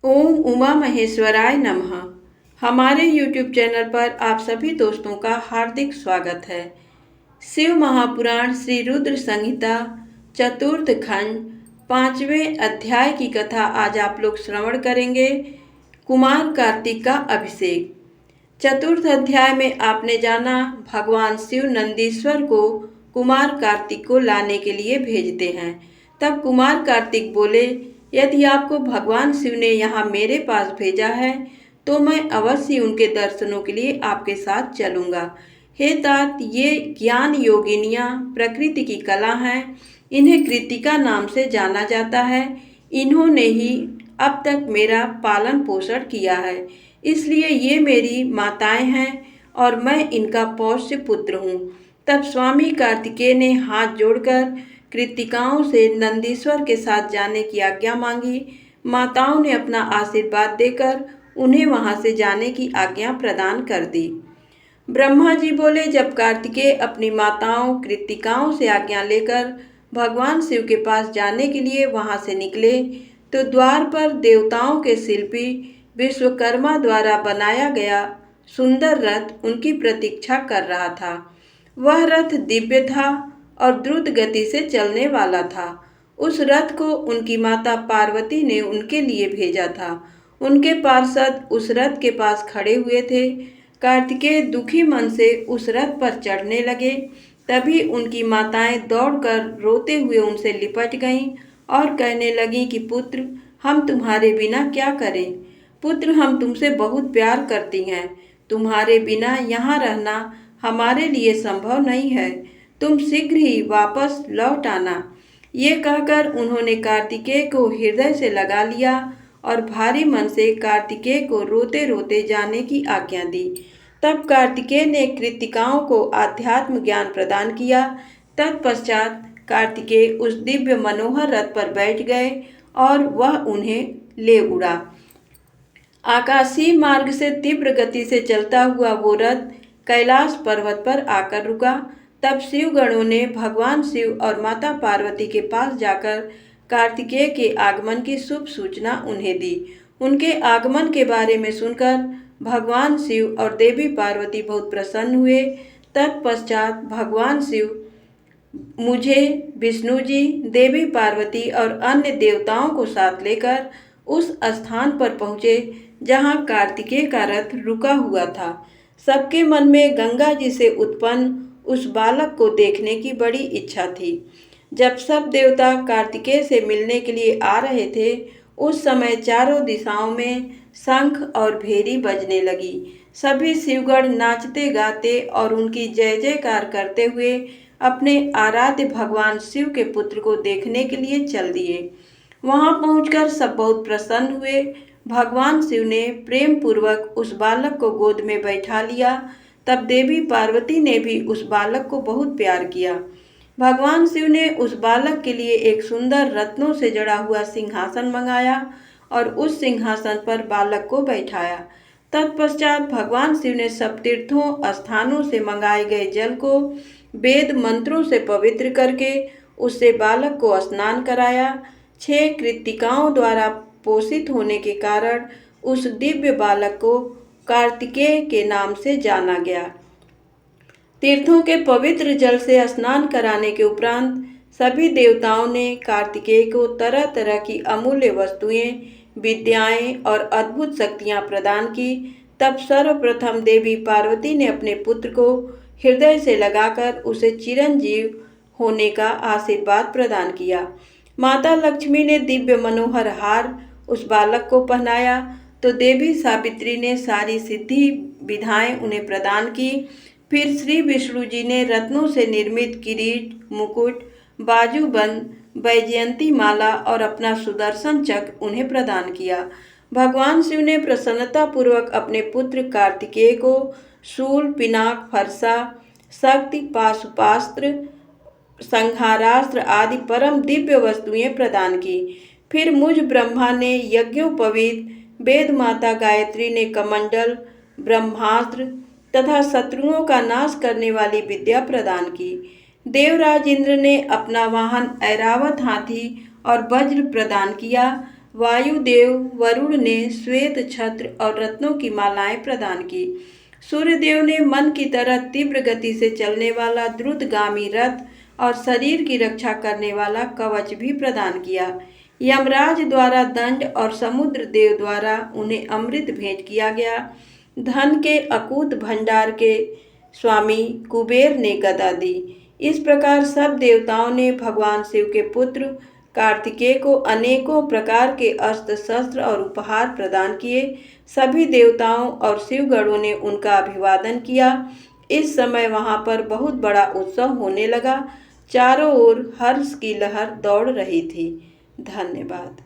ओम उमा महेश्वराय नमः। हमारे YouTube channel पर आप सभी दोस्तों का हार्दिक स्वागत है। शिव महापुराण श्री रुद्र संहिता चतुर्थ खंड 5वें अध्याय की कथा आज आप लोग श्रवण करेंगे। कुमार कार्तिक का अभिषेक। चतुर्थ अध्याय में आपने जाना भगवान शिव नंदीश्वर को कुमार कार्तिक को लाने के लिए भेजते हैं। तब कुमार कार्तिक बोले, यदि आपको भगवान शिव ने यहाँ मेरे पास भेजा है तो मैं अवश्य उनके दर्शनों के लिए आपके साथ चलूँगा। हे तात, ये ज्ञान योगिनियाँ प्रकृति की कला हैं। इन्हें कृतिका नाम से जाना जाता है। इन्होंने ही अब तक मेरा पालन पोषण किया है, इसलिए ये मेरी माताएं हैं और मैं इनका पौष्य पुत्र हूँ। तब स्वामी कार्तिकेय ने हाथ जोड़कर कृतिकाओं से नंदीश्वर के साथ जाने की आज्ञा मांगी। माताओं ने अपना आशीर्वाद देकर उन्हें वहां से जाने की आज्ञा प्रदान कर दी। ब्रह्मा जी बोले, जब कार्तिकेय अपनी माताओं कृतिकाओं से आज्ञा लेकर भगवान शिव के पास जाने के लिए वहां से निकले तो द्वार पर देवताओं के शिल्पी विश्वकर्मा द्वारा बनाया गया सुंदर रथ उनकी प्रतीक्षा कर रहा था। वह रथ दिव्य था और द्रुत गति से चलने वाला था। उस रथ को उनकी माता पार्वती ने उनके लिए भेजा था। उनके पार्षद उस रथ के पास खड़े हुए थे। कार्तिकेय दुखी मन से उस रथ पर चढ़ने लगे। तभी उनकी माताएं दौड़कर रोते हुए उनसे लिपट गईं और कहने लगीं कि पुत्र, हम तुम्हारे बिना क्या करें। पुत्र, हम तुमसे बहुत प्यार करती हैं। तुम्हारे बिना यहाँ रहना हमारे लिए संभव नहीं है। तुम शीघ्र ही वापस लौट आना। ये कहकर उन्होंने कार्तिकेय को हृदय से लगा लिया और भारी मन से कार्तिकेय को रोते रोते जाने की आज्ञा दी। तब कार्तिकेय ने कृतिकाओं को आध्यात्म ज्ञान प्रदान किया। तत्पश्चात कार्तिकेय उस दिव्य मनोहर रथ पर बैठ गए और वह उन्हें ले उड़ा। आकाशीय मार्ग से तीव्र गति से चलता हुआ वो रथ कैलाश पर्वत पर आकर रुका। तब शिवगणों ने भगवान शिव और माता पार्वती के पास जाकर कार्तिकेय के आगमन की शुभ सूचना उन्हें दी। उनके आगमन के बारे में सुनकर भगवान शिव और देवी पार्वती बहुत प्रसन्न हुए। तत्पश्चात भगवान शिव मुझे, विष्णु जी, देवी पार्वती और अन्य देवताओं को साथ लेकर उस स्थान पर पहुँचे जहाँ कार्तिकेय का रथ रुका हुआ था। सबके मन में गंगा जी से उत्पन्न उस बालक को देखने की बड़ी इच्छा थी। जब सब देवता कार्तिकेय से मिलने के लिए आ रहे थे, उस समय चारों दिशाओं में शंख और भेरी बजने लगी। सभी शिवगण नाचते गाते और उनकी जय जयकार करते हुए अपने आराध्य भगवान शिव के पुत्र को देखने के लिए चल दिए। वहां पहुंचकर सब बहुत प्रसन्न हुए। भगवान शिव ने प्रेम पूर्वक उस बालक को गोद में बैठा लिया। तब देवी पार्वती ने भी उस बालक को बहुत प्यार किया। भगवान शिव ने उस बालक के लिए एक सुंदर रत्नों से जड़ा हुआ सिंहासन मंगाया और उस सिंहासन पर बालक को बैठाया। तत्पश्चात भगवान शिव ने सब तीर्थों स्थानों से मंगाए गए जल को वेद मंत्रों से पवित्र करके उससे बालक को स्नान कराया। 6 कृतिकाओं द्वारा पोषित होने के कारण उस दिव्य बालक को कार्तिकेय के नाम से जाना गया। तीर्थों के पवित्र जल से स्नान कराने के उपरांत सभी देवताओं ने कार्तिकेय को तरह तरह की अमूल्य वस्तुएं, विद्याएं और अद्भुत शक्तियां प्रदान की। तब सर्वप्रथम देवी पार्वती ने अपने पुत्र को हृदय से लगाकर उसे चिरंजीव होने का आशीर्वाद प्रदान किया। माता लक्ष्मी ने दिव्य मनोहर हार उस बालक को पहनाया तो देवी सावित्री ने सारी सिद्धि विधाएं उन्हें प्रदान की। फिर श्री विष्णु जी ने रत्नों से निर्मित किरीट, मुकुट, बाजूबंद, वैजयंती माला और अपना सुदर्शन चक्र उन्हें प्रदान किया। भगवान शिव ने प्रसन्नता पूर्वक अपने पुत्र कार्तिकेय को शूल, पिनाक, फरसा, शक्ति, पाशुपास्त्र, संहारास्त्र आदि परम दिव्य वस्तुएं प्रदान की। फिर मुझ ब्रह्मा ने यज्ञोपवीत, वेद माता गायत्री ने कमंडल, ब्रह्मास्त्र तथा शत्रुओं का नाश करने वाली विद्या प्रदान की। देवराज इंद्र ने अपना वाहन ऐरावत हाथी और वज्र प्रदान किया। वायुदेव वरुण ने श्वेत छत्र और रत्नों की मालाएं प्रदान की। सूर्यदेव ने मन की तरह तीव्र गति से चलने वाला द्रुतगामी रथ और शरीर की रक्षा करने वाला कवच भी प्रदान किया। यमराज द्वारा दंड और समुद्र देव द्वारा उन्हें अमृत भेंट किया गया। धन के अकूत भंडार के स्वामी कुबेर ने गदा दी। इस प्रकार सब देवताओं ने भगवान शिव के पुत्र कार्तिकेय को अनेकों प्रकार के अस्त्र शस्त्र और उपहार प्रदान किए। सभी देवताओं और शिवगणों ने उनका अभिवादन किया। इस समय वहां पर बहुत बड़ा उत्सव होने लगा। चारों ओर हर्ष की लहर दौड़ रही थी। धन्यवाद।